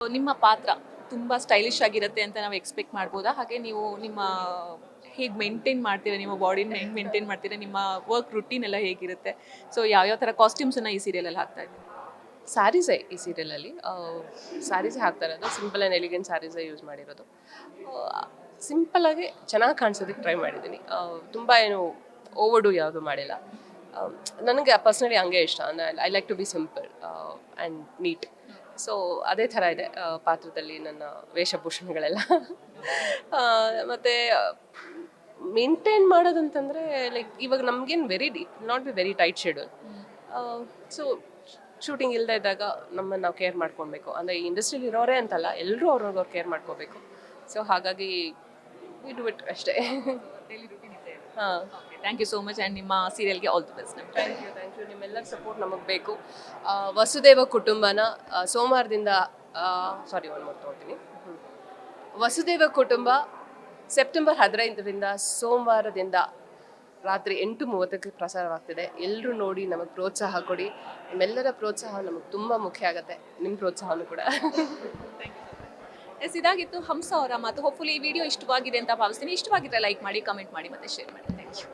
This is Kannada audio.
ನಿಮ್ಮ ಪಾತ್ರ ತುಂಬ ಸ್ಟೈಲಿಶ್ ಆಗಿರುತ್ತೆ ಅಂತ ನಾವು ಎಕ್ಸ್ಪೆಕ್ಟ್ ಮಾಡ್ಬೋದಾ? ಹಾಗೆ ನೀವು ನಿಮ್ಮ ಹೇಗೆ ಮೇಂಟೈನ್ ಮಾಡ್ತೀರಾ? ನಿಮ್ಮ ಬಾಡಿನ ಹೆಂಗೆ ಮೇಂಟೈನ್ ಮಾಡ್ತೀರಾ? ನಿಮ್ಮ ವರ್ಕ್ ರುಟೀನ್ ಎಲ್ಲ ಹೇಗಿರುತ್ತೆ? ಸೊ ಯಾವ್ಯಾವ ಥರ ಕಾಸ್ಟ್ಯೂಮ್ಸನ್ನು ಈ ಸೀರಿಯಲಲ್ಲಿ ಹಾಕ್ತಾ ಇದ್ದೀರಾ? ಸ್ಯಾರೀಸೇ ಈ ಸೀರಿಯಲಲ್ಲಿ ಸ್ಯಾರೀಸೇ ಹಾಕ್ತಾ ಇರೋದು. ಸಿಂಪಲ್ ಆ್ಯಂಡ್ ಎಲಿಗೆಂಟ್ ಸ್ಯಾರೀಸೇ ಯೂಸ್ ಮಾಡಿರೋದು. ಸಿಂಪಲ್ಲಾಗಿ ಚೆನ್ನಾಗಿ ಕಾಣಿಸೋದಕ್ಕೆ ಟ್ರೈ ಮಾಡಿದ್ದೀನಿ. ತುಂಬ ಏನು ಓವರ್ಡು ಯಾವುದು ಮಾಡಿಲ್ಲ. ನನಗೆ ಪರ್ಸ್ನಲಿ ಹಂಗೆ ಇಷ್ಟ. I like to be simple and neat. So ಅದೇ ಥರ ಇದೆ ಪಾತ್ರದಲ್ಲಿ ನನ್ನ ವೇಷಭೂಷಣಗಳೆಲ್ಲ. ಮತ್ತು ಮೇಂಟೈನ್ ಮಾಡೋದಂತಂದರೆ ಲೈಕ್ ಇವಾಗ ನಮಗೇನು not be very tight schedule. So shooting ಇಲ್ಲದೆ ಇದ್ದಾಗ ನಮ್ಮನ್ನು ನಾವು ಕೇರ್ ಮಾಡ್ಕೊಳ್ಬೇಕು. ಅಂದರೆ ಈ ಇಂಡಸ್ಟ್ರಿಲಿ ಇರೋರೇ ಅಂತಲ್ಲ, ಎಲ್ಲರೂ ಅವ್ರವ್ರು ಕೇರ್ ಮಾಡ್ಕೋಬೇಕು. ಸೊ ಹಾಗಾಗಿ ವಿ ಡು ಇಟ್ ಅಷ್ಟೇ. ಹಾಂ, thank you so much and ನಿಮ್ಮ ಸೀರಿಯಲ್ಗೆ all the best. Thank you. ನಿಮ್ಮೆಲ್ಲರ ಸಪೋರ್ಟ್ ನಮಗೆ ಬೇಕು. ವಸುದೇವ ಕುಟುಂಬನ ಸೋಮವಾರದಿಂದ ಒಂದು ಮಾತು ತೊಗೊಳ್ತೀನಿ. ವಸುದೇವ ಕುಟುಂಬ ಸೆಪ್ಟೆಂಬರ್ 15ರಿಂದ ಸೋಮವಾರದಿಂದ ರಾತ್ರಿ 8:30ಕ್ಕೆ ಪ್ರಸಾರವಾಗ್ತಿದೆ. ಎಲ್ಲರೂ ನೋಡಿ ನಮಗೆ ಪ್ರೋತ್ಸಾಹ ಕೊಡಿ. ನಿಮ್ಮೆಲ್ಲರ ಪ್ರೋತ್ಸಾಹ ನಮಗೆ ತುಂಬ ಮುಖ್ಯ ಆಗುತ್ತೆ. ನಿಮ್ಮ ಪ್ರೋತ್ಸಾಹನೂ ಕೂಡ. ಎಸ್, ಇದಾಗಿತ್ತು ಹಂಸ ಅವರ ಮಾತು. ಹೋಪ್ಫುಲಿ ಈ ವಿಡಿಯೋ ಇಷ್ಟವಾಗಿದೆ ಅಂತ ಭಾವಿಸ್ತೀನಿ. ಇಷ್ಟವಾಗಿದ್ರೆ ಲೈಕ್ ಮಾಡಿ, ಕಮೆಂಟ್ ಮಾಡಿ, ಮತ್ತೆ ಶೇರ್ ಮಾಡಿ.